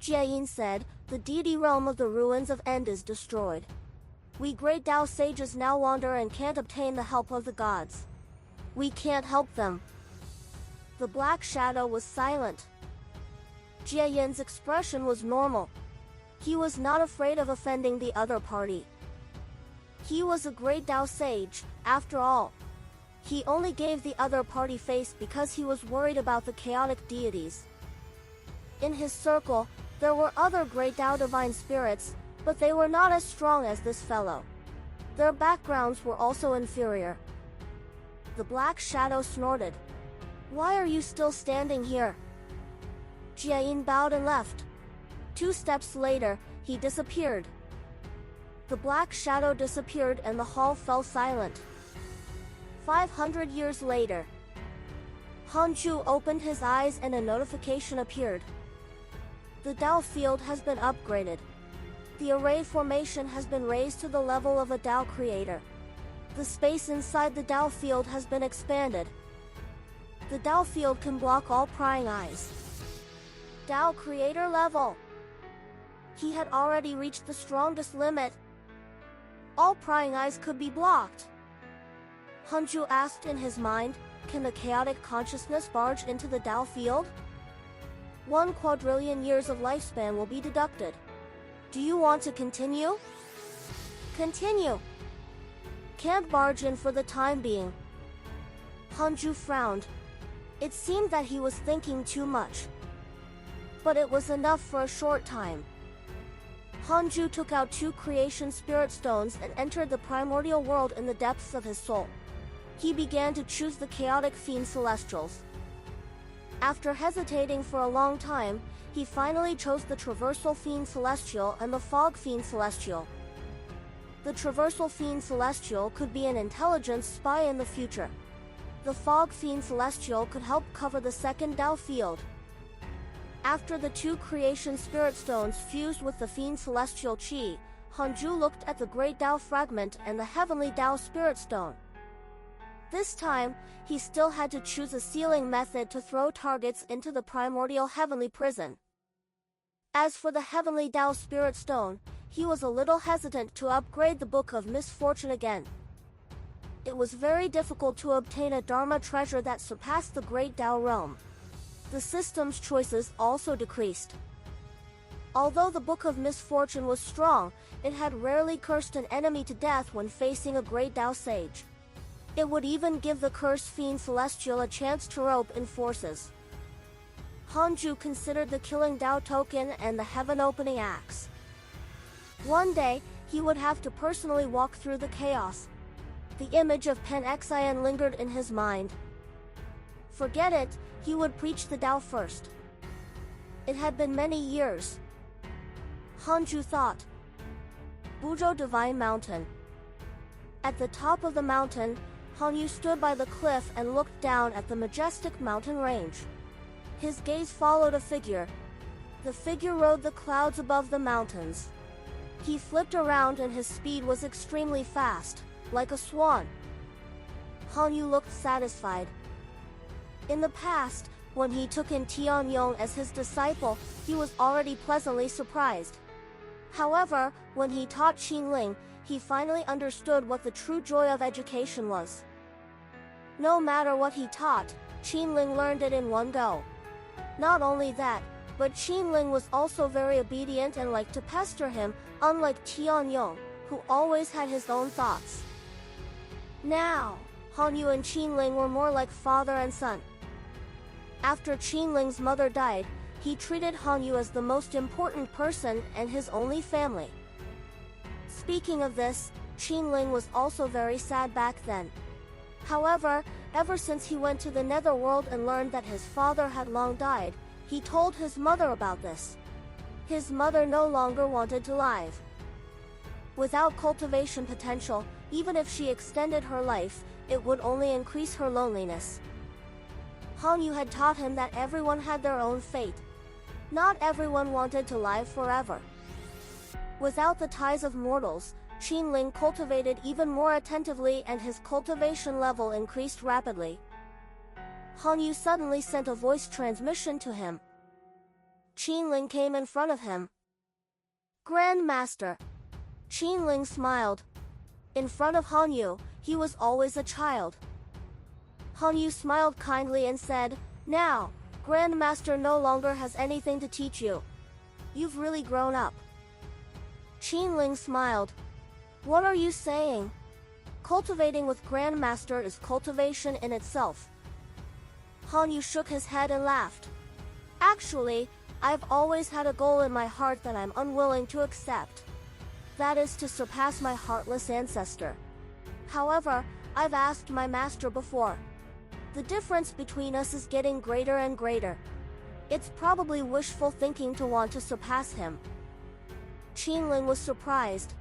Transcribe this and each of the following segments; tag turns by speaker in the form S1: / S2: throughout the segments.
S1: Jiayin said, "The deity realm of the ruins of End is destroyed. We great Tao sages now wander and can't obtain the help of the gods. We can't help them." The black shadow was silent. Jiayin's expression was normal. He was not afraid of offending the other party. He was a great Tao sage, after all. He only gave the other party face because he was worried about the chaotic deities. In his circle, there were other great Tao divine spirits, but they were not as strong as this fellow. Their backgrounds were also inferior. The black shadow snorted. "Why are you still standing here?" Jiayin bowed and left. 2 steps later, he disappeared. The black shadow disappeared and the hall fell silent. 500 years later, Hanju opened his eyes and a notification appeared. The Dao field has been upgraded. The array formation has been raised to the level of a Dao creator. The space inside the Dao field has been expanded. The Dao field can block all prying eyes. Dao creator level. He had already reached the strongest limit. All prying eyes could be blocked. Hanju asked in his mind, "Can the chaotic consciousness barge into the Dao field?" 1 quadrillion years of lifespan will be deducted. Do you want to continue? Continue. Can't barge in for the time being. Hanju frowned. It seemed that he was thinking too much. But it was enough for a short time. Hanju took out 2 creation spirit stones and entered the primordial world in the depths of his soul. He began to choose the chaotic fiend celestials. After hesitating for a long time, he finally chose the traversal fiend celestial and the fog fiend celestial. The traversal fiend celestial could be an intelligence spy in the future. The fog fiend celestial could help cover the second Dao field. After the 2 creation spirit stones fused with the fiend celestial chi, Hanju looked at the great Dao fragment and the heavenly Dao spirit stone. This time, he still had to choose a sealing method to throw targets into the primordial heavenly prison. As for the heavenly Dao spirit stone, he was a little hesitant to upgrade the Book of Misfortune again. It was very difficult to obtain a Dharma treasure that surpassed the great Dao realm. The system's choices also decreased. Although the Book of Misfortune was strong, it had rarely cursed an enemy to death when facing a great Dao sage. It would even give the cursed fiend celestial a chance to rope in forces. Hanju considered the killing Dao token and the heaven opening axe. One day, he would have to personally walk through the chaos. The image of Pen Xian lingered in his mind. Forget it, he would preach the Dao first. It had been many years. Hanju thought. Buzhou Divine Mountain. At the top of the mountain, Hanyu stood by the cliff and looked down at the majestic mountain range. His gaze followed a figure. The figure rode the clouds above the mountains. He flipped around and his speed was extremely fast, like a swan. Hanyu looked satisfied. In the past, when he took in Tianyong as his disciple, he was already pleasantly surprised. However, when he taught Qinling, he finally understood what the true joy of education was. No matter what he taught, Qinling learned it in one go. Not only that, but Qinling was also very obedient and liked to pester him, unlike Tianyong, who always had his own thoughts. Now, Hanyu and Qinling were more like father and son. After Qinling's mother died, he treated Hanyu as the most important person and his only family. Speaking of this, Qinling was also very sad back then. However, ever since he went to the netherworld and learned that his father had long died, he told his mother about this. His mother no longer wanted to live. Without cultivation potential, even if she extended her life, it would only increase her loneliness. Hanyu had taught him that everyone had their own fate. Not everyone wanted to live forever. Without the ties of mortals, Qinling cultivated even more attentively and his cultivation level increased rapidly. Hanyu suddenly sent a voice transmission to him. Qinling came in front of him. Grandmaster. Qinling smiled. In front of Hanyu, he was always a child. Hanyu smiled kindly and said, "Now, Grandmaster no longer has anything to teach you. You've really grown up." Qinling smiled. "What are you saying? Cultivating with Grandmaster is cultivation in itself." Hanyu shook his head and laughed. "Actually, I've always had a goal in my heart that I'm unwilling to accept. That is to surpass my heartless ancestor. However, I've asked my master before. The difference between us is getting greater and greater. It's probably wishful thinking to want to surpass him." Qinling was surprised.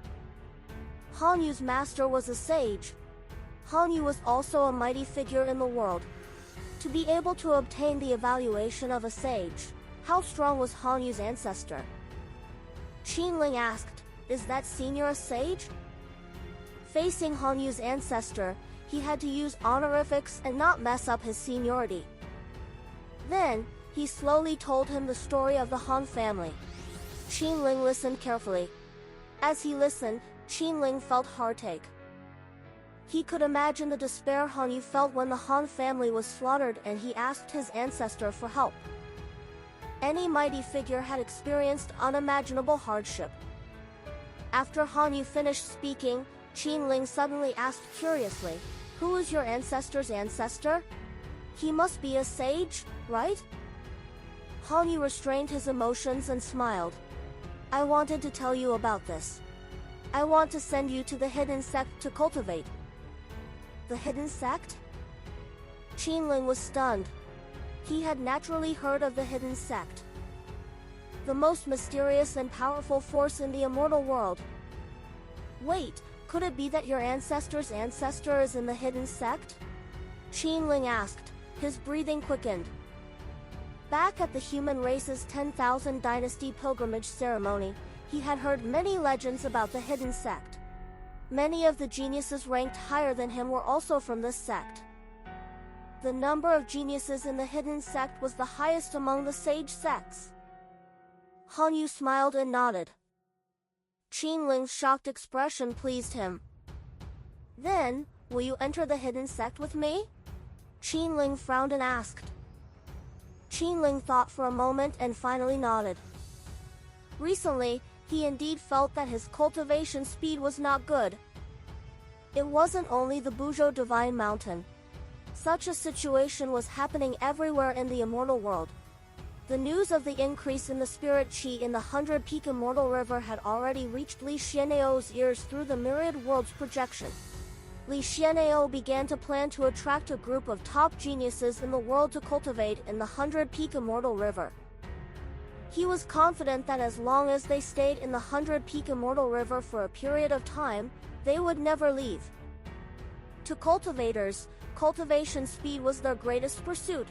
S1: Hanyu's master was a sage. Hanyu was also a mighty figure in the world. To be able to obtain the evaluation of a sage, how strong was Hanyu's ancestor? Qinling asked, "Is that senior a sage?" Facing Hanyu's ancestor, he had to use honorifics and not mess up his seniority. Then, he slowly told him the story of the Han family. Qinling listened carefully. As he listened, Qinling felt heartache. He could imagine the despair Hanyu felt when the Han family was slaughtered, and he asked his ancestor for help. Any mighty figure had experienced unimaginable hardship. After Hanyu finished speaking, Qinling suddenly asked curiously, "Who is your ancestor's ancestor? He must be a sage, right?" Hanyu restrained his emotions and smiled. "I wanted to tell you about this. I want to send you to the hidden sect to cultivate." The hidden sect? Qinling was stunned. He had naturally heard of the hidden sect, the most mysterious and powerful force in the immortal world. Wait, could it be that your ancestor's ancestor is in the hidden sect? Qinling asked, his breathing quickened. Back at the human race's 10,000 dynasty pilgrimage ceremony, he had heard many legends about the hidden sect. Many of the geniuses ranked higher than him were also from this sect. The number of geniuses in the hidden sect was the highest among the sage sects. Hanyu smiled and nodded. Qinling's shocked expression pleased him. "Then, will you enter the hidden sect with me?" Qinling frowned and asked. Qinling thought for a moment and finally nodded. Recently, he indeed felt that his cultivation speed was not good. It wasn't only the Buzhou Divine Mountain. Such a situation was happening everywhere in the immortal world. The news of the increase in the spirit qi in the 100-peak immortal river had already reached Li Xian'eo's ears through the myriad worlds projection. Li Xian'eo began to plan to attract a group of top geniuses in the world to cultivate in the 100-peak immortal river. He was confident that as long as they stayed in the 100-peak immortal river for a period of time, they would never leave. To cultivators, cultivation speed was their greatest pursuit.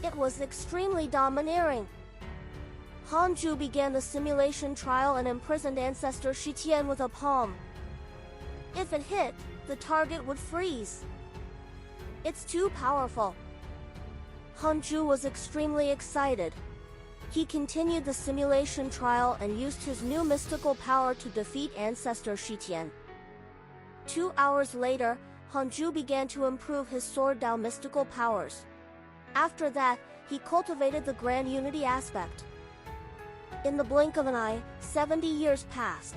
S1: It was extremely domineering. Hanju began the simulation trial and imprisoned ancestor Shitian with a palm. If it hit, the target would freeze. It's too powerful. Hanju was extremely excited. He continued the simulation trial and used his new mystical power to defeat ancestor Shitian. 2 hours later, Hanju began to improve his sword Dao mystical powers. After that, he cultivated the grand unity aspect. In the blink of an eye, 70 years passed.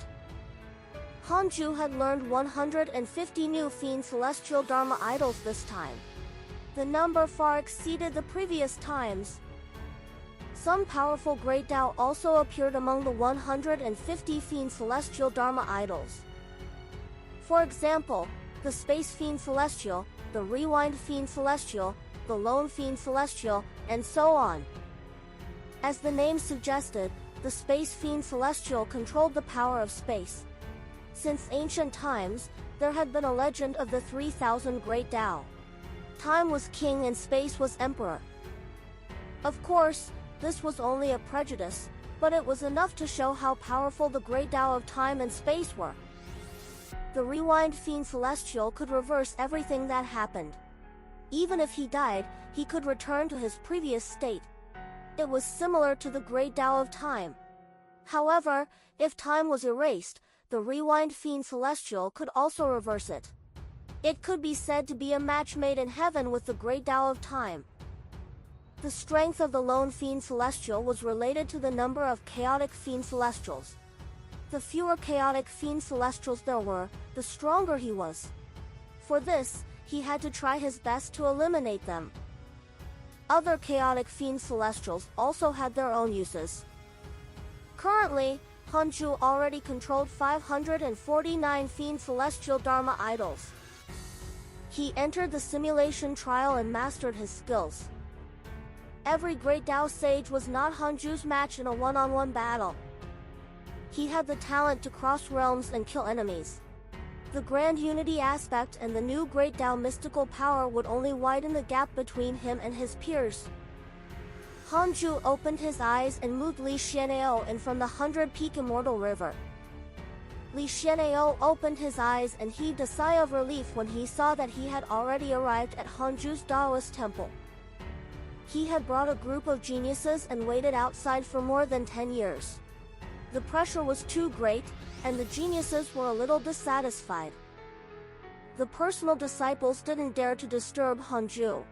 S1: Hanju had learned 150 new fiend celestial Dharma idols this time. The number far exceeded the previous times. Some powerful great Dao also appeared among the 150 fiend celestial Dharma idols. For example, the Space Fiend Celestial, the Rewind Fiend Celestial, the Lone Fiend Celestial, and so on. As the name suggested, the Space Fiend Celestial controlled the power of space. Since ancient times, there had been a legend of the 3,000 Great Tao. Time was king and space was emperor. Of course, this was only a prejudice, but it was enough to show how powerful the Great Tao of time and space were. The Rewind Fiend Celestial could reverse everything that happened. Even if he died, he could return to his previous state. It was similar to the Great Tao of Time. However, if time was erased, the rewind Fiend Celestial could also reverse it. It could be said to be a match made in heaven with the Great Tao of Time. The strength of the lone Fiend Celestial was related to the number of chaotic Fiend Celestials. The fewer chaotic Fiend Celestials there were, the stronger he was. For this, he had to try his best to eliminate them. Other chaotic Fiend Celestials also had their own uses. Currently, Hanju already controlled 549 Fiend Celestial Dharma idols. He entered the simulation trial and mastered his skills. Every Great Tao Sage was not Hanju's match in a one-on-one battle. He had the talent to cross realms and kill enemies. The Grand Unity aspect and the new Great Tao mystical power would only widen the gap between him and his peers. Hanju opened his eyes and moved Li Xian'eo in from the 100-peak Immortal River. Li Xian'eo opened his eyes and heaved a sigh of relief when he saw that he had already arrived at Hanju's Taoist temple. He had brought a group of geniuses and waited outside for more than 10 years. The pressure was too great, and the geniuses were a little dissatisfied. The personal disciples didn't dare to disturb Hanju.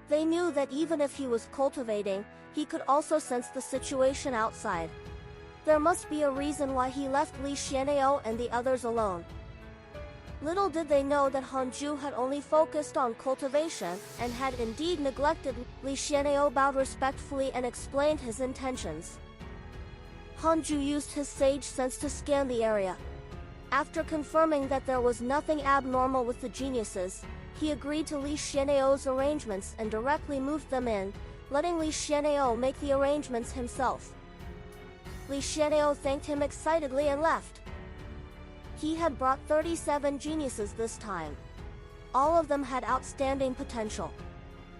S1: They knew that even if he was cultivating, he could also sense the situation outside. There must be a reason why he left Li Xian'eo and the others alone. Little did they know that Hanju had only focused on cultivation and had indeed neglected. Li Xian'eo bowed respectfully and explained his intentions. Hanju used his sage sense to scan the area. After confirming that there was nothing abnormal with the geniuses, he agreed to Li Xian'eo's arrangements and directly moved them in, letting Li Xian'eo make the arrangements himself. Li Xian'eo thanked him excitedly and left. He had brought 37 geniuses this time. All of them had outstanding potential.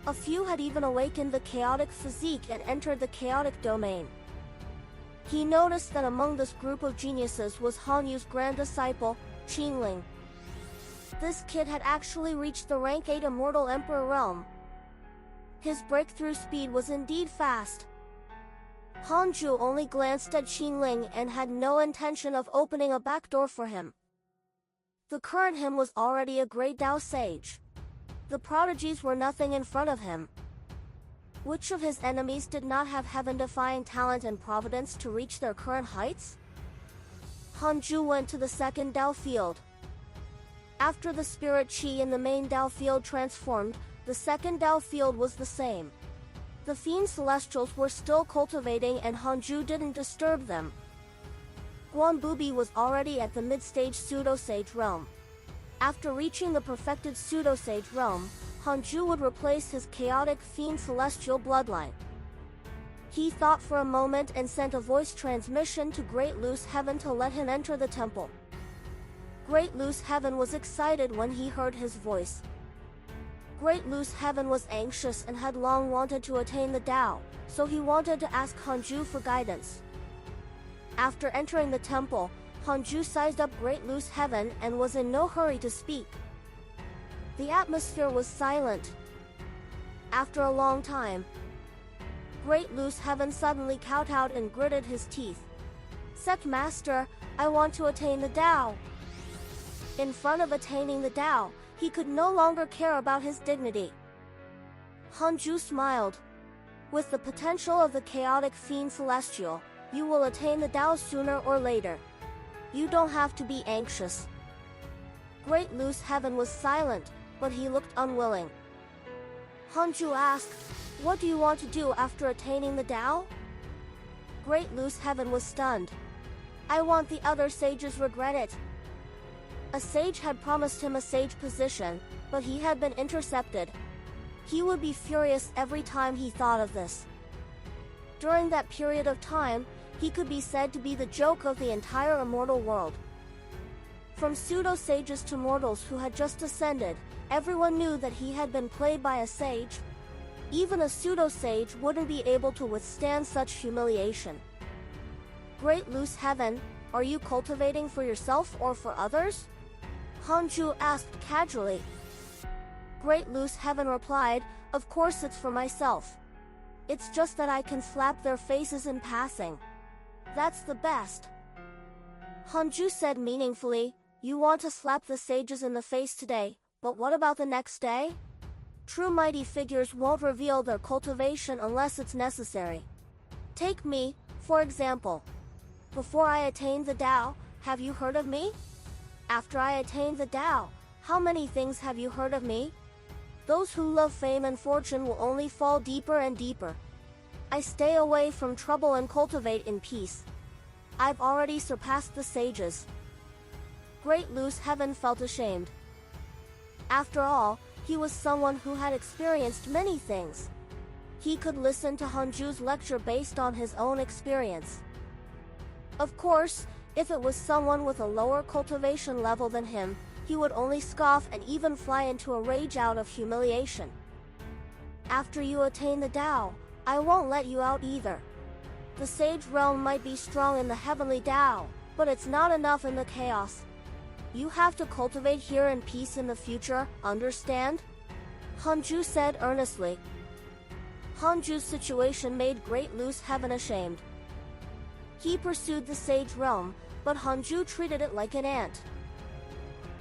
S1: A few had even awakened the chaotic physique and entered the chaotic domain. He noticed that among this group of geniuses was Han Yu's grand disciple, Qingling. This kid had actually reached the rank 8 Immortal Emperor realm. His breakthrough speed was indeed fast. Hanju only glanced at Qingling and had no intention of opening a back door for him. The current him was already a Great Tao Sage. The prodigies were nothing in front of him. Which of his enemies did not have heaven-defying talent and providence to reach their current heights? Hanju went to the second Tao field. After the spirit Qi in the main Tao field transformed, the second Tao field was the same. The Fiend Celestials were still cultivating and Hanju didn't disturb them. Guanbubi was already at the mid-stage Pseudo-Sage realm. After reaching the perfected Pseudo-Sage realm, Hanju would replace his chaotic Fiend Celestial bloodline. He thought for a moment and sent a voice transmission to Great Loose Heaven to let him enter the temple. Great Loose Heaven was excited when he heard his voice. Great Loose Heaven was anxious and had long wanted to attain the Tao, so he wanted to ask Hanju for guidance. After entering the temple, Hanju sized up Great Loose Heaven and was in no hurry to speak. The atmosphere was silent. After a long time, Great Loose Heaven suddenly kowtowed and gritted his teeth. "Sect Master, I want to attain the Tao." In front of attaining the Tao, he could no longer care about his dignity. Hanju smiled. With the potential of the chaotic Fiend Celestial, you will attain the Tao sooner or later. You don't have to be anxious. Great Loose Heaven was silent, but he looked unwilling. Hanju asked, "What do you want to do after attaining the Tao?" Great Loose Heaven was stunned. "I want the other sages regret it." A sage had promised him a sage position, but he had been intercepted. He would be furious every time he thought of this. During that period of time, he could be said to be the joke of the entire immortal world. From pseudo-sages to mortals who had just ascended, everyone knew that he had been played by a sage. Even a pseudo-sage wouldn't be able to withstand such humiliation. Great Loose Heaven, are you cultivating for yourself or for others? Hanju asked casually. Great Loose Heaven replied, "Of course it's for myself. It's just that I can slap their faces in passing. That's the best. Hanju said meaningfully, you want to slap the sages in the face today, but what about the next day? True mighty figures won't reveal their cultivation unless it's necessary. Take me, for example. Before I attained the Tao, have you heard of me? After I attained the Tao, how many things have you heard of me? Those who love fame and fortune will only fall deeper and deeper. I stay away from trouble and cultivate in peace. I've already surpassed the sages. Great Loose Heaven felt ashamed. After all, he was someone who had experienced many things. He could listen to Hanju's lecture based on his own experience. Of course, if it was someone with a lower cultivation level than him, he would only scoff and even fly into a rage out of humiliation. After you attain the Tao, I won't let you out either. The sage realm might be strong in the heavenly Tao, but it's not enough in the chaos. You have to cultivate here in peace in the future, understand? Hanju said earnestly. Hanju's situation made Great Loose Heaven ashamed. He pursued the sage realm, but Hanju treated it like an ant.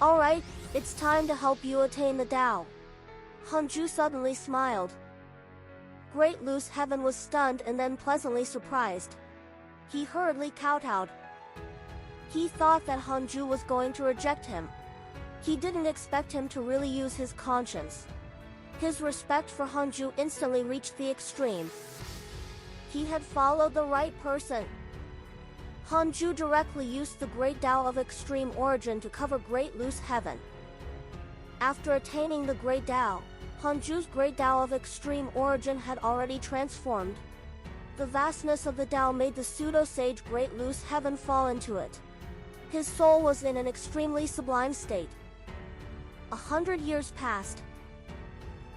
S1: Alright, it's time to help you attain the Tao. Hanju suddenly smiled. Great Loose Heaven was stunned and then pleasantly surprised. He hurriedly kowtowed. He thought that Hanju was going to reject him. He didn't expect him to really use his conscience. His respect for Hanju instantly reached the extreme. He had followed the right person. Hanju directly used the Great Tao of Extreme Origin to cover Great Loose Heaven. After attaining the Great Tao, Hanju's Great Tao of Extreme Origin had already transformed. The vastness of the Tao made the pseudo-sage Great Loose Heaven fall into it. His soul was in an extremely sublime state. 100 years passed.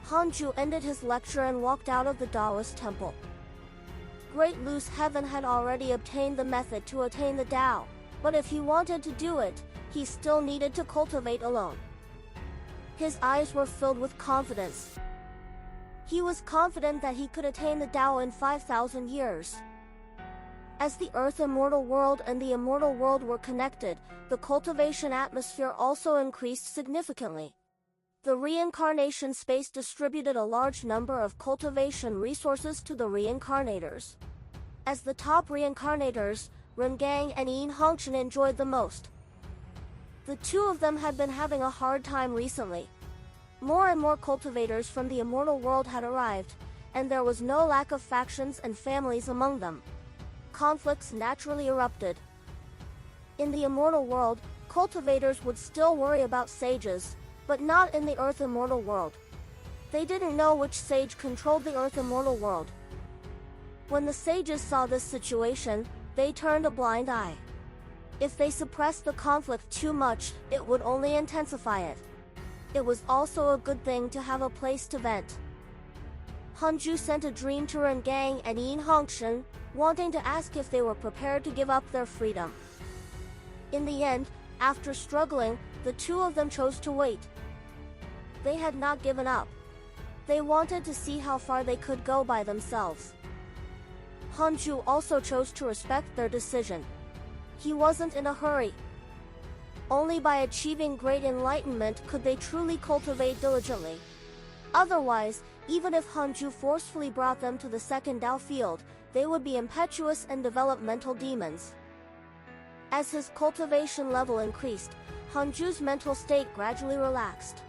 S1: Hanju ended his lecture and walked out of the Taoist temple. Great Loose Heaven had already obtained the method to attain the Tao, but if he wanted to do it, he still needed to cultivate alone. His eyes were filled with confidence. He was confident that he could attain the Tao in 5,000 years. As the Earth Immortal World and the Immortal World were connected, the cultivation atmosphere also increased significantly. The reincarnation space distributed a large number of cultivation resources to the reincarnators. As the top reincarnators, Rengang and Yin Hongchen enjoyed the most. The two of them had been having a hard time recently. More and more cultivators from the Immortal World had arrived, and there was no lack of factions and families among them. Conflicts naturally erupted. In the Immortal World, cultivators would still worry about sages, but not in the Earth Immortal World. They didn't know which sage controlled the Earth Immortal World. When the sages saw this situation, they turned a blind eye. If they suppressed the conflict too much, it would only intensify it. It was also a good thing to have a place to vent. Hanju sent a dream to Rengang and Yin Hongchen, wanting to ask if they were prepared to give up their freedom. In the end, after struggling, the two of them chose to wait. They had not given up. They wanted to see how far they could go by themselves. Hanju also chose to respect their decision. He wasn't in a hurry. Only by achieving great enlightenment could they truly cultivate diligently. Otherwise, even if Hanju forcefully brought them to the second Tao field, they would be impetuous and develop mental demons. As his cultivation level increased, Hanju's mental state gradually relaxed.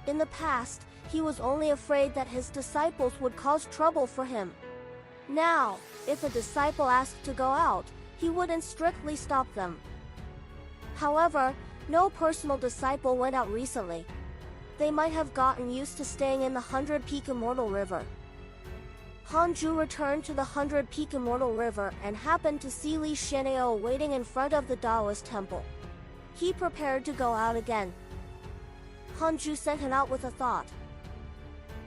S1: In the past, he was only afraid that his disciples would cause trouble for him. Now, if a disciple asked to go out, he wouldn't strictly stop them. However, no personal disciple went out recently. They might have gotten used to staying in the 100 Peak Immortal River. Hanju returned to the 100 Peak Immortal River and happened to see Li Shenao waiting in front of the Taoist temple. He prepared to go out again. Hanju sent him out with a thought.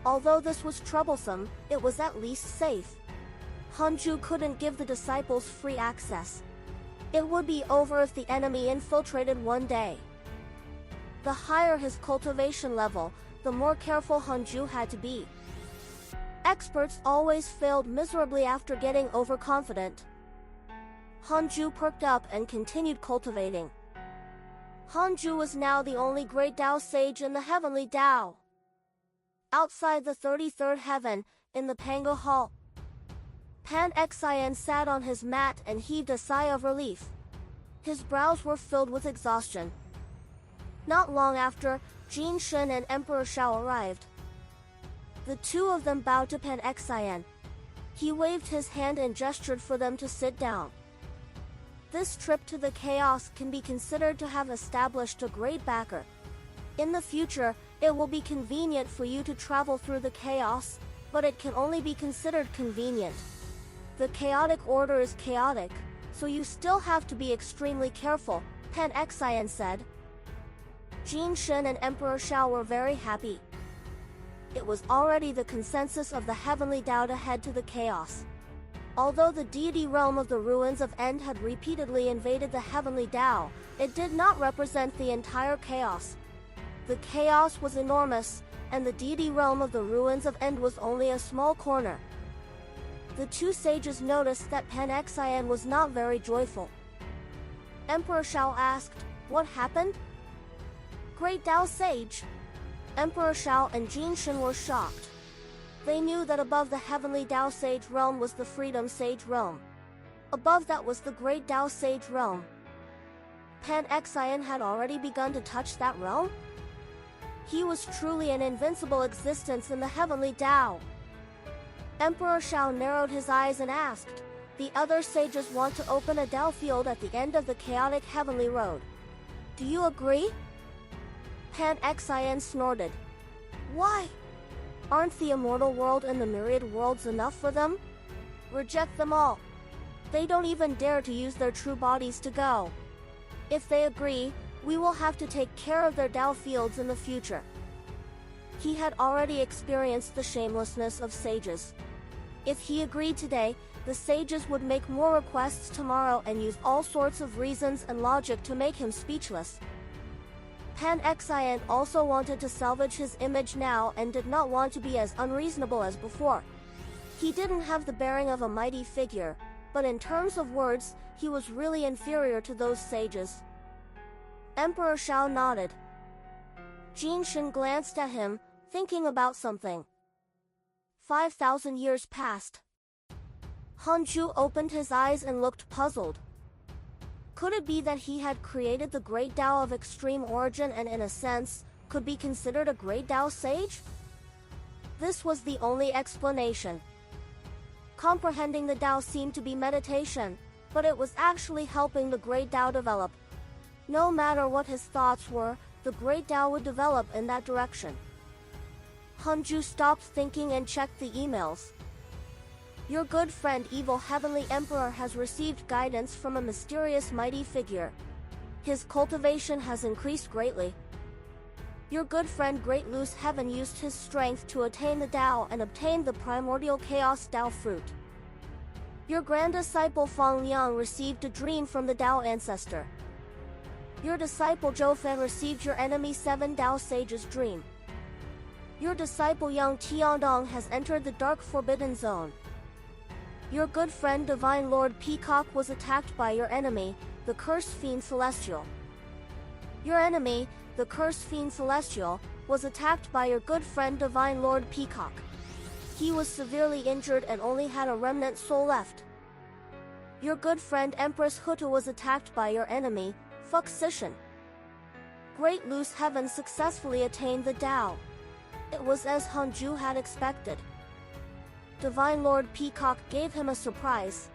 S1: Although this was troublesome, it was at least safe. Hanju couldn't give the disciples free access. It would be over if the enemy infiltrated one day. The higher his cultivation level, the more careful Hanju had to be. Experts always failed miserably after getting overconfident. Hanju perked up and continued cultivating. Hanju was now the only great Tao sage in the heavenly Tao. Outside the 33rd heaven, in the Pango Hall, Pan Xian sat on his mat and heaved a sigh of relief. His brows were filled with exhaustion. Not long after, Jin Shen and Emperor Shao arrived. The two of them bowed to Pan Xian. He waved his hand and gestured for them to sit down. This trip to the chaos can be considered to have established a great backer. In the future, it will be convenient for you to travel through the chaos, but it can only be considered convenient. The chaotic order is chaotic, so you still have to be extremely careful, Pan Xian said. Jin Shen and Emperor Shao were very happy. It was already the consensus of the heavenly Tao to head to the chaos. Although the deity realm of the ruins of End had repeatedly invaded the heavenly Tao, it did not represent the entire chaos. The chaos was enormous, and the deity realm of the ruins of End was only a small corner. The two sages noticed that Pan Xian was not very joyful. Emperor Shao asked, "What happened?" "Great Tao Sage." Emperor Shao and Jin Shen were shocked. They knew that above the heavenly Tao Sage realm was the Freedom Sage realm. Above that was the Great Tao Sage realm. Pan Xian had already begun to touch that realm? He was truly an invincible existence in the heavenly Tao. Emperor Shao narrowed his eyes and asked, "The other sages want to open a Tao field at the end of the chaotic heavenly road. Do you agree?" Pan Xian snorted. "Why? Aren't the immortal world and the myriad worlds enough for them? Reject them all. They don't even dare to use their true bodies to go. If they agree, we will have to take care of their Tao fields in the future." He had already experienced the shamelessness of sages. If he agreed today, the sages would make more requests tomorrow and use all sorts of reasons and logic to make him speechless. Pan Xian also wanted to salvage his image now and did not want to be as unreasonable as before. He didn't have the bearing of a mighty figure, but in terms of words, he was really inferior to those sages. Emperor Shao nodded. Jin Shen glanced at him, thinking about something. 5,000 years passed. Hanju opened his eyes and looked puzzled. Could it be that he had created the great Tao of extreme origin and in a sense, could be considered a great Tao sage? This was the only explanation. Comprehending the Tao seemed to be meditation, but it was actually helping the great Tao develop. No matter what his thoughts were, the great Tao would develop in that direction. Hanju stopped thinking and checked the emails. "Your good friend Evil Heavenly Emperor has received guidance from a mysterious mighty figure. His cultivation has increased greatly. Your good friend Great Loose Heaven used his strength to attain the Tao and obtained the primordial chaos Tao fruit. Your grand disciple Fang Liang received a dream from the Tao ancestor. Your disciple Zhou Fan received your enemy 7 Tao sage's dream. Your disciple Yang Tiandong has entered the dark forbidden zone. Your good friend Divine Lord Peacock was attacked by your enemy, the Cursed Fiend Celestial. Your enemy, the Cursed Fiend Celestial, was attacked by your good friend Divine Lord Peacock. He was severely injured and only had a remnant soul left. Your good friend Empress Hutu was attacked by your enemy, Fuck Sishan. Great Loose Heaven successfully attained the Tao. It was as Hanju had expected. Divine Lord Peacock gave him a surprise.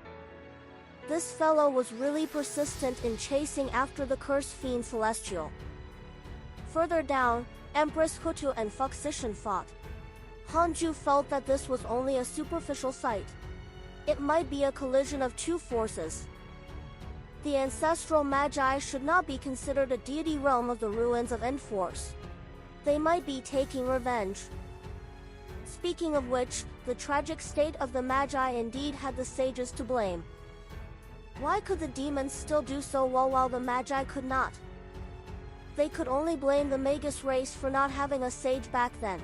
S1: This fellow was really persistent in chasing after the Cursed Fiend Celestial. Further down, Empress Hutu and Fuck Sishan fought. Hanju felt that this was only a superficial sight. It might be a collision of two forces. The ancestral magi should not be considered a deity realm of the ruins of Enforce. They might be taking revenge. Speaking of which, the tragic state of the magi indeed had the sages to blame. Why could the demons still do so while the magi could not? They could only blame the Magus race for not having a sage back then.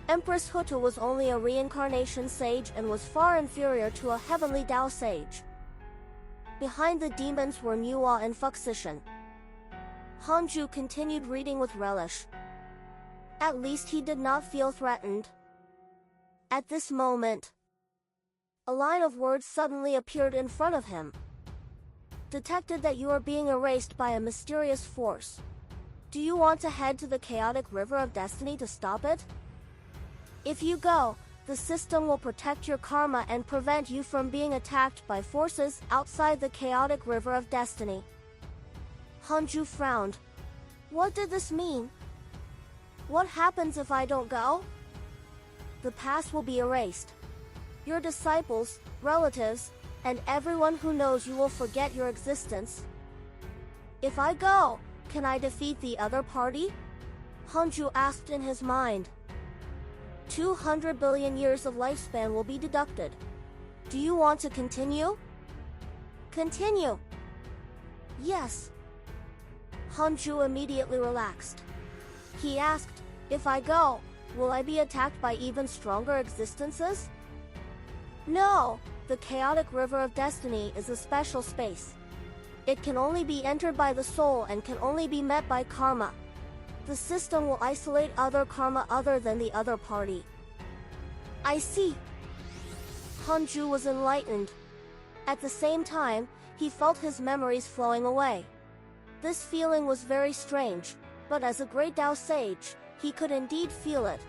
S1: Empress Huta was only a reincarnation sage and was far inferior to a heavenly Tao sage. Behind the demons were Nuwa and Fuxishan. Hanju continued reading with relish. At least he did not feel threatened. At this moment, a line of words suddenly appeared in front of him. Detected that you are being erased by a mysterious force. Do you want to head to the chaotic river of destiny to stop it? If you go, the system will protect your karma and prevent you from being attacked by forces outside the chaotic river of destiny. Hanju frowned. What did this mean? What happens if I don't go? The past will be erased. Your disciples, relatives, and everyone who knows you will forget your existence. If I go, can I defeat the other party? Hanju asked in his mind. 200 billion years of lifespan will be deducted. Do you want to continue? Continue. Yes. Hanju immediately relaxed. He asked, if I go, will I be attacked by even stronger existences? No, the chaotic river of destiny is a special space. It can only be entered by the soul and can only be met by karma. The system will isolate other karma other than the other party. I see. Hanju was enlightened. At the same time, he felt his memories flowing away. This feeling was very strange, but as a great Tao sage, he could indeed feel it.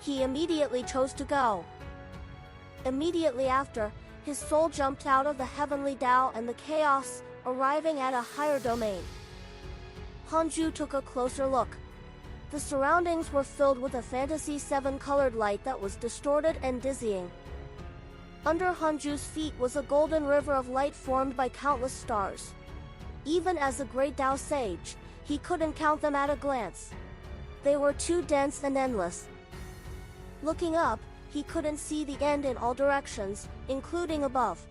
S1: He immediately chose to go. Immediately after, his soul jumped out of the heavenly Tao and the chaos, arriving at a higher domain. Hanju took a closer look. The surroundings were filled with a fantasy 7-colored light that was distorted and dizzying. Under Hanju's feet was a golden river of light formed by countless stars. Even as a great Tao sage, he couldn't count them at a glance. They were too dense and endless. Looking up, he couldn't see the end in all directions, including above.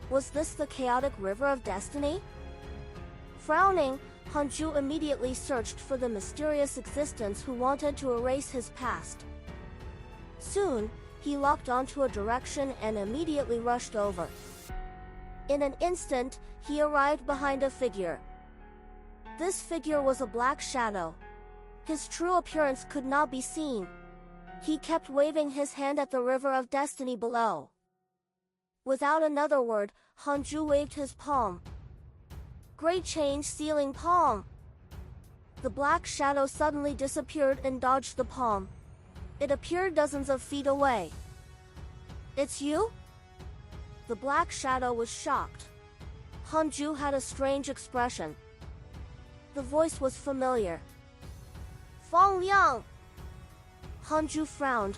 S1: Was this the chaotic river of destiny? Frowning, Hanju immediately searched for the mysterious existence who wanted to erase his past. Soon, he locked onto a direction and immediately rushed over. In an instant, he arrived behind a figure. This figure was a black shadow. His true appearance could not be seen. He kept waving his hand at the river of destiny below. Without another word, Hanju waved his palm. Great change sealing palm. The black shadow suddenly disappeared and dodged the palm. It appeared dozens of feet away. It's you? The black shadow was shocked. Hanju had a strange expression. The voice was familiar. Fang Liang! Hanju frowned.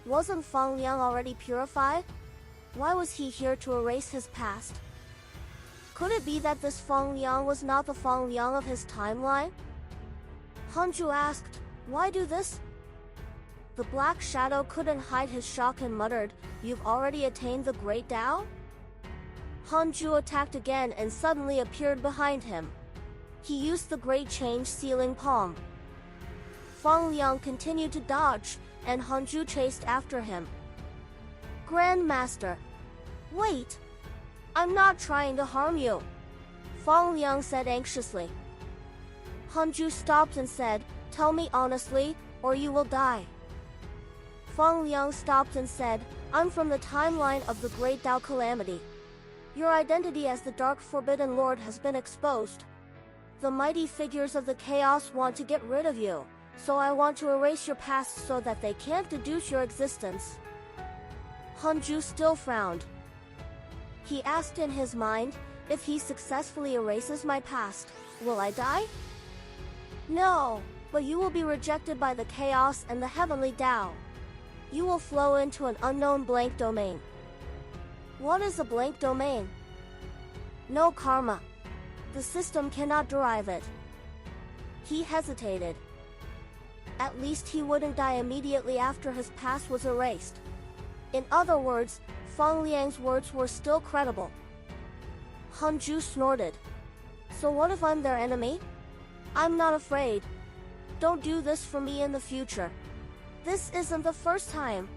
S1: Wasn't Fang Liang already purified? Why was he here to erase his past? Could it be that this Fang Liang was not the Fang Liang of his timeline? Hanju asked, why do this? The black shadow couldn't hide his shock and muttered, you've already attained the great Tao? Hanju attacked again and suddenly appeared behind him. He used the great change sealing palm. Fang Liang continued to dodge, and Hanju chased after him. Grandmaster! Wait! I'm not trying to harm you, Fang Liang said anxiously. Hanju stopped and said, tell me honestly, or you will die. Fang Liang stopped and said, I'm from the timeline of the Great Tao Calamity. Your identity as the Dark Forbidden Lord has been exposed. The mighty figures of the chaos want to get rid of you, so I want to erase your past so that they can't deduce your existence. Hanju still frowned. He asked in his mind, if he successfully erases my past, will I die? No, but you will be rejected by the chaos and the heavenly Tao. You will flow into an unknown blank domain. What is a blank domain? No karma. The system cannot derive it. He hesitated. At least he wouldn't die immediately after his past was erased. In other words, Fang Liang's words were still credible. Hanju snorted. So what if I'm their enemy? I'm not afraid. Don't do this for me in the future. This isn't the first time.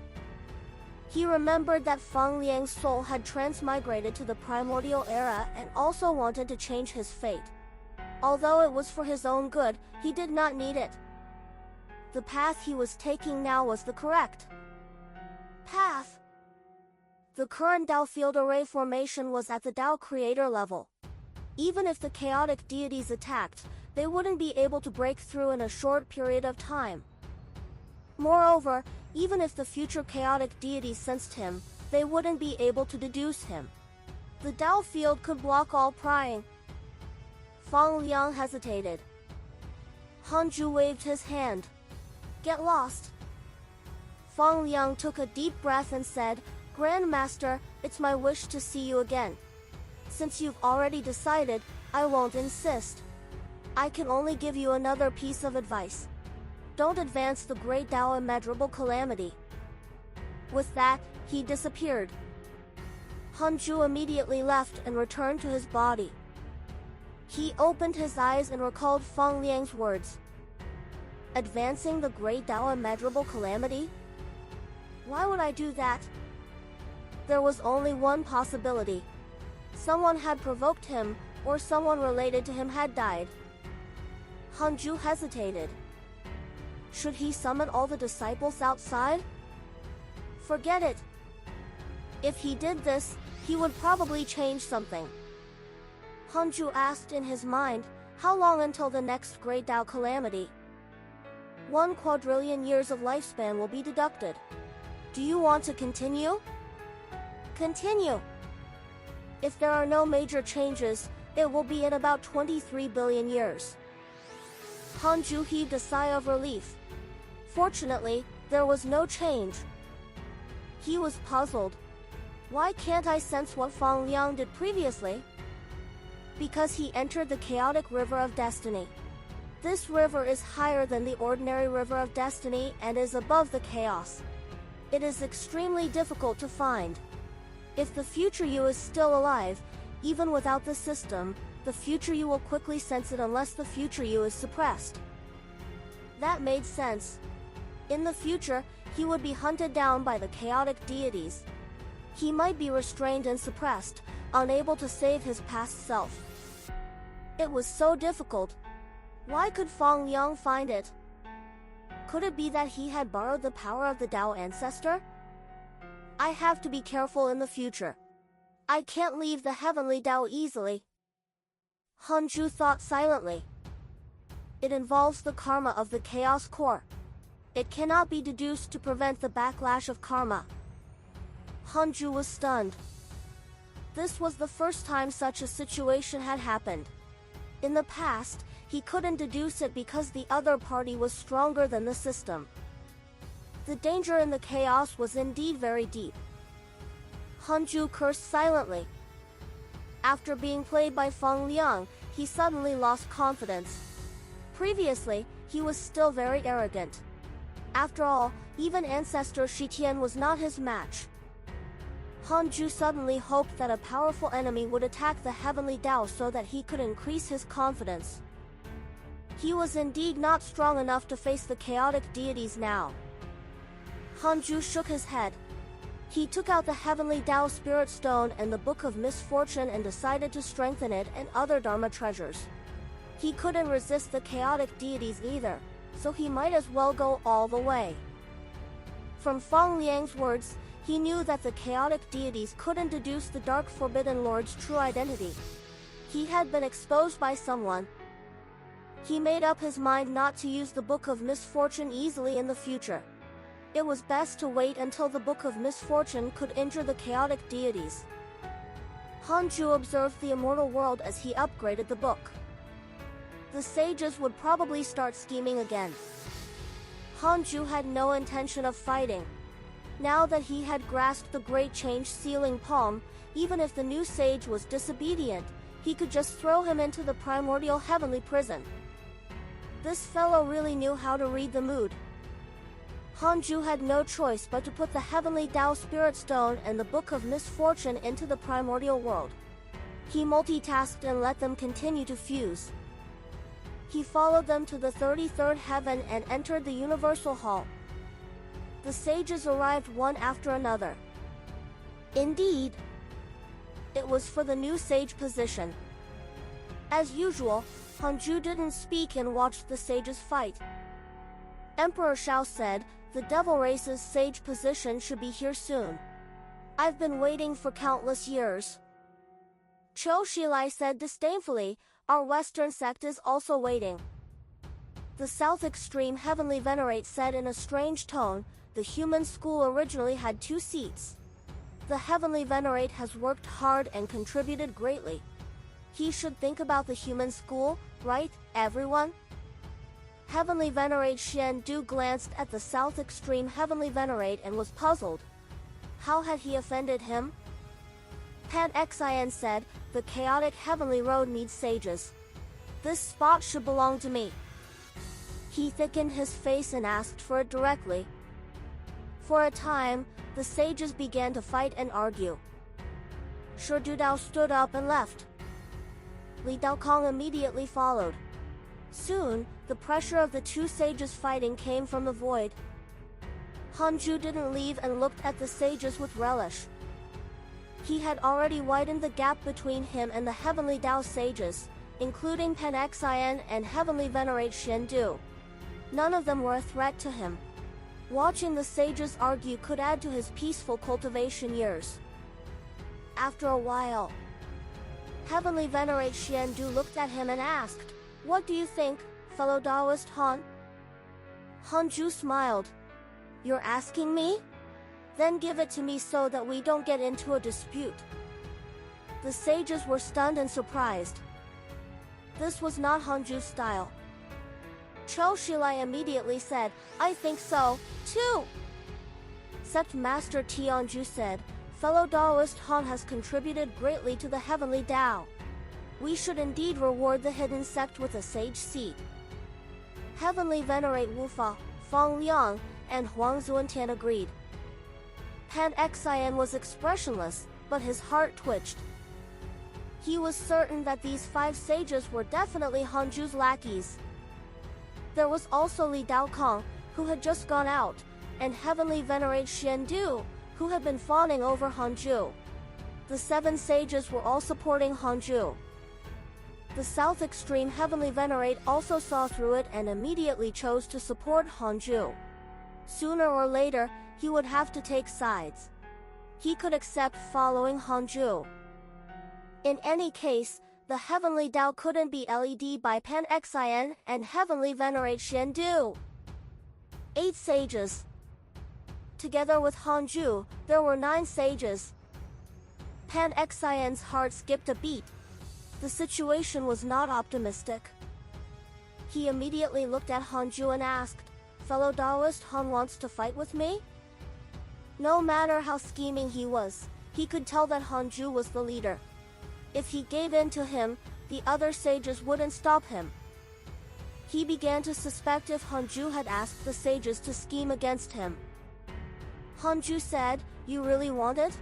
S1: He remembered that Fang Liang's soul had transmigrated to the primordial era and also wanted to change his fate. Although it was for his own good, he did not need it. The path he was taking now was the correct path. The current Dao field array formation was at the Dao creator level. Even if the chaotic deities attacked, they wouldn't be able to break through in a short period of time. Moreover, even if the future chaotic deities sensed him, they wouldn't be able to deduce him. The Dao field could block all prying. Fang Liang hesitated. Hanju waved his hand. Get lost. Fang Liang took a deep breath and said, Grandmaster, it's my wish to see you again. Since you've already decided, I won't insist. I can only give you another piece of advice. Don't advance the great Dao immeasurable calamity. With that, he disappeared. Hanju immediately left and returned to his body. He opened his eyes and recalled Fang Liang's words. Advancing the great Dao immeasurable calamity? Why would I do that? There was only one possibility. Someone had provoked him, or someone related to him had died. Hanju hesitated. Should he summon all the disciples outside? Forget it. If he did this, he would probably change something. Hanju asked in his mind, how long until the next great Dao calamity? 1 quadrillion years of lifespan will be deducted. Do you want to continue? Continue. If there are no major changes, it will be in about 23 billion years. Hanju heaved a sigh of relief. Fortunately, there was no change. He was puzzled. Why can't I sense what Fang Liang did previously? Because he entered the chaotic river of destiny. This river is higher than the ordinary river of destiny and is above the chaos. It is extremely difficult to find. If the future you is still alive, even without the system, the future you will quickly sense it unless the future you is suppressed. That made sense. In the future, he would be hunted down by the chaotic deities. He might be restrained and suppressed, unable to save his past self. It was so difficult. Why could Fang Liang find it? Could it be that he had borrowed the power of the Dao ancestor? I have to be careful in the future. I can't leave the heavenly Dao easily. Hanju thought silently. It involves the karma of the chaos core. It cannot be deduced to prevent the backlash of karma. Hanju was stunned. This was the first time such a situation had happened. In the past, he couldn't deduce it because the other party was stronger than the system. The danger in the chaos was indeed very deep. Hanju cursed silently. After being played by Fang Liang, he suddenly lost confidence. Previously, he was still very arrogant. After all, even Ancestor Shitian was not his match. Hanju suddenly hoped that a powerful enemy would attack the heavenly Dao so that he could increase his confidence. He was indeed not strong enough to face the chaotic deities now. Hanju shook his head. He took out the heavenly Dao Spirit Stone and the Book of Misfortune and decided to strengthen it and other Dharma treasures. He couldn't resist the chaotic deities either, so he might as well go all the way. From Fang Liang's words, he knew that the chaotic deities couldn't deduce the Dark Forbidden Lord's true identity. He had been exposed by someone. He made up his mind not to use the Book of Misfortune easily in the future. It was best to wait until the Book of Misfortune could injure the chaotic deities. Hanju observed the immortal world as he upgraded the book. The sages would probably start scheming again. Hanju had no intention of fighting. Now that he had grasped the great change sealing palm, even if the new sage was disobedient, he could just throw him into the primordial heavenly prison. This fellow really knew how to read the mood. Hanju had no choice but to put the heavenly Dao Spirit Stone and the Book of Misfortune into the primordial world. He multitasked and let them continue to fuse. He followed them to the 33rd heaven and entered the Universal Hall. The sages arrived one after another. Indeed, it was for the new sage position. As usual, Hanju didn't speak and watched the sages fight. Emperor Shao said, "The devil race's sage position should be here soon. I've been waiting for countless years." Choshilai said disdainfully, "Our western sect is also waiting." The South Extreme Heavenly Venerate said in a strange tone, "The human school originally had 2 seats. The Heavenly Venerate has worked hard and contributed greatly. He should think about the human school, right, everyone?" Heavenly Venerate Xian Du glanced at the South Extreme Heavenly Venerate and was puzzled. How had he offended him? Pan Xin said, "The chaotic heavenly road needs sages. This spot should belong to me." He thickened his face and asked for it directly. For a time, the sages began to fight and argue. Shi Dudao stood up and left. Li Daokong immediately followed. Soon, the pressure of the 2 sages fighting came from the void. Hanju didn't leave and looked at the sages with relish. He had already widened the gap between him and the Heavenly Dao sages, including Pan Xin and Heavenly Venerate Xiandu. None of them were a threat to him. Watching the sages argue could add to his peaceful cultivation years. After a while, Heavenly Venerate Xiandu looked at him and asked, "What do you think, fellow Taoist Han?" Hanju smiled. "You're asking me? Then give it to me so that we don't get into a dispute." The sages were stunned and surprised. This was not Hanju's style. Choshilai immediately said, "I think so, too." Sect Master Tianju said, "Fellow Taoist Han has contributed greatly to the Heavenly Tao. We should indeed reward the hidden sect with a sage seat." Heavenly Venerate Wufa, Fang Liang, and Huang Zuantian agreed. Pan Xin was expressionless, but his heart twitched. He was certain that these 5 sages were definitely Hanju's lackeys. There was also Li Daokong, who had just gone out, and Heavenly Venerate Xiandu, who had been fawning over Hanju. The 7 sages were all supporting Hanju. The South Extreme Heavenly Venerate also saw through it and immediately chose to support Hanju. Sooner or later, he would have to take sides. He could accept following Hanju. In any case, the Heavenly Tao couldn't be led by Pan Xin and Heavenly Venerate Xiandu. 8 sages. Together with Hanju, there were 9 sages. Pan Xion's heart skipped a beat. The situation was not optimistic. He immediately looked at Hanju and asked, "Fellow Taoist Han wants to fight with me?" No matter how scheming he was, he could tell that Hanju was the leader. If he gave in to him, the other sages wouldn't stop him. He began to suspect if Hanju had asked the sages to scheme against him. Hanju said, "You really want it?"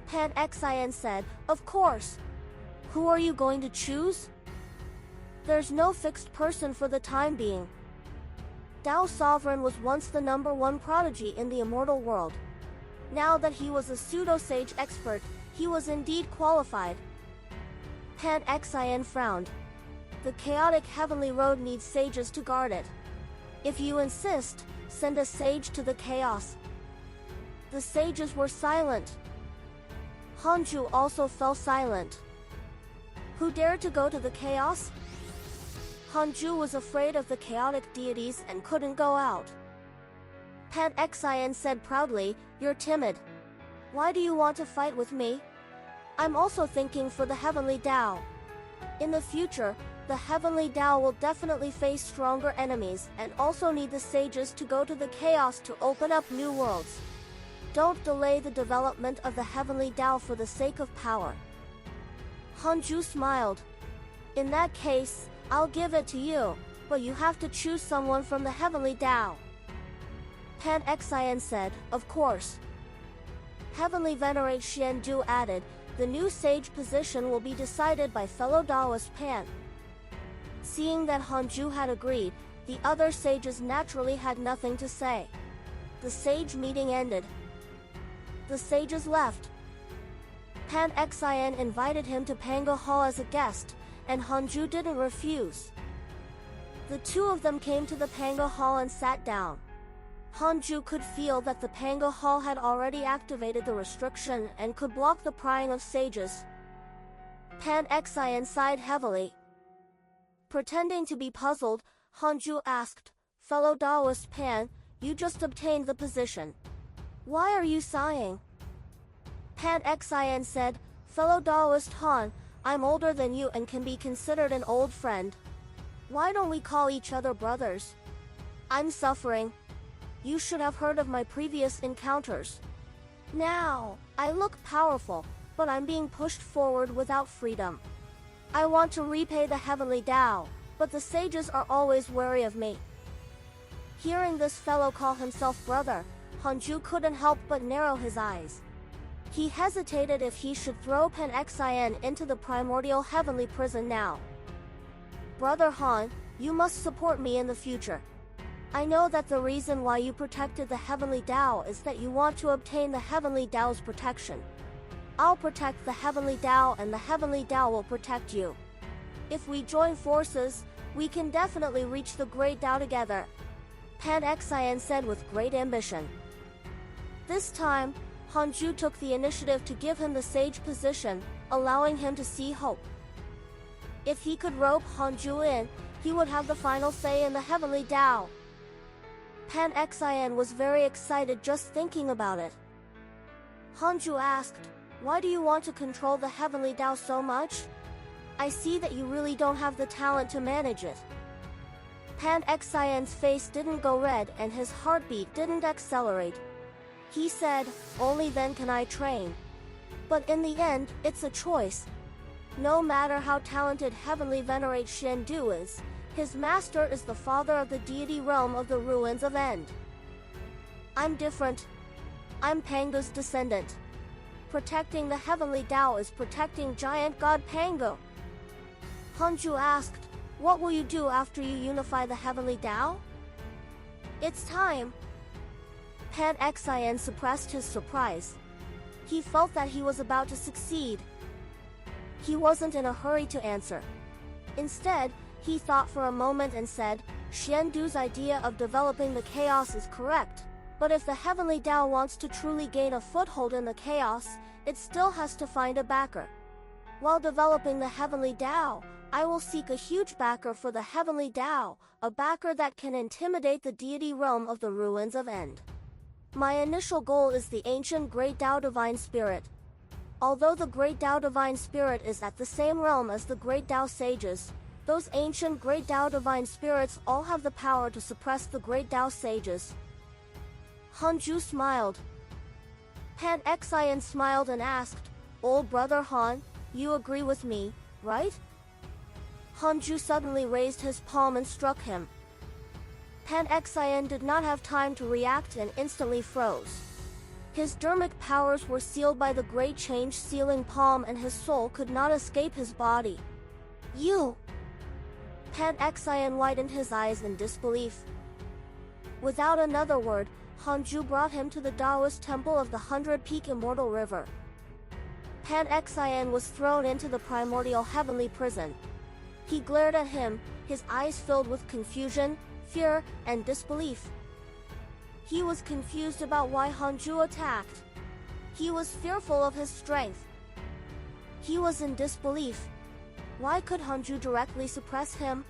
S1: Pan Xin said, "Of course. Who are you going to choose?" There's no fixed person for the time being. Tao Sovereign was once the #1 prodigy in the immortal world. Now that he was a pseudo-sage expert, he was indeed qualified. Pan Xin frowned. The chaotic heavenly road needs sages to guard it. If you insist, send a sage to the chaos. The sages were silent. Hanju also fell silent. Who dared to go to the chaos? Hanju was afraid of the chaotic deities and couldn't go out. Pan Xin said proudly, "You're timid. Why do you want to fight with me? I'm also thinking for the Heavenly Tao. In the future, the Heavenly Tao will definitely face stronger enemies and also need the sages to go to the chaos to open up new worlds. Don't delay the development of the Heavenly Tao for the sake of power." Hanju smiled. "In that case, I'll give it to you, but you have to choose someone from the Heavenly Tao." Pan Xin said, "Of course." Heavenly Venerate Xiandu added, "The new sage position will be decided by fellow Taoist Pan." Seeing that Hanju had agreed, the other sages naturally had nothing to say. The sage meeting ended. The sages left. Pan Xin invited him to Pango Hall as a guest, and Hanju didn't refuse. The two of them came to the Pango Hall and sat down. Hanju could feel that the Pango Hall had already activated the restriction and could block the prying of sages. Pan Xin sighed heavily. Pretending to be puzzled, Hanju asked, "Fellow Taoist Pan, you just obtained the position. Why are you sighing?" Pan Xin said, "Fellow Taoist Han, I'm older than you and can be considered an old friend. Why don't we call each other brothers? I'm suffering. You should have heard of my previous encounters. Now, I look powerful, but I'm being pushed forward without freedom. I want to repay the heavenly Tao, but the sages are always wary of me." Hearing this fellow call himself brother, Hanju couldn't help but narrow his eyes. He hesitated if he should throw Pan Xin into the primordial heavenly prison now. "Brother Han, you must support me in the future. I know that the reason why you protected the heavenly Tao is that you want to obtain the heavenly Tao's protection. I'll protect the heavenly Tao and the heavenly Tao will protect you. If we join forces, we can definitely reach the great Tao together," Pan Xin said with great ambition. This time, Hanju took the initiative to give him the sage position, allowing him to see hope. If he could rope Hanju in, he would have the final say in the heavenly Tao. Pan Xin was very excited just thinking about it. Hanju asked, "Why do you want to control the heavenly Tao so much? I see that you really don't have the talent to manage it." Pan Xion's face didn't go red and his heartbeat didn't accelerate. He said, "Only then can I train. But in the end, it's a choice. No matter how talented Heavenly Venerate Shendu is, his master is the father of the deity realm of the ruins of End. I'm different. I'm Pango's descendant. Protecting the heavenly Tao is protecting giant god Pango." Hanju asked, "What will you do after you unify the heavenly Tao?" "It's time." Pan Xian suppressed his surprise. He felt that he was about to succeed. He wasn't in a hurry to answer. Instead, he thought for a moment and said, "Shendu's idea of developing the chaos is correct, but if the heavenly Tao wants to truly gain a foothold in the chaos, it still has to find a backer. While developing the heavenly Tao, I will seek a huge backer for the heavenly Tao, a backer that can intimidate the deity realm of the ruins of End. My initial goal is the ancient Great Tao Divine Spirit. Although the Great Tao Divine Spirit is at the same realm as the Great Tao Sages, those ancient Great Tao Divine Spirits all have the power to suppress the Great Tao Sages." Hanju smiled. Pan Xian smiled and asked, "Old brother Han, you agree with me, right?" Hanju suddenly raised his palm and struck him. Pan Xian did not have time to react and instantly froze. His dermic powers were sealed by the great change sealing palm and his soul could not escape his body. "You!" Pan Xian widened his eyes in disbelief. Without another word, Hanju brought him to the Taoist temple of the 100-peak Immortal River. Pan Xian was thrown into the primordial heavenly prison. He glared at him, his eyes filled with confusion, fear, and disbelief. He was confused about why Hanju attacked. He was fearful of his strength. He was in disbelief. Why could Hanju directly suppress him,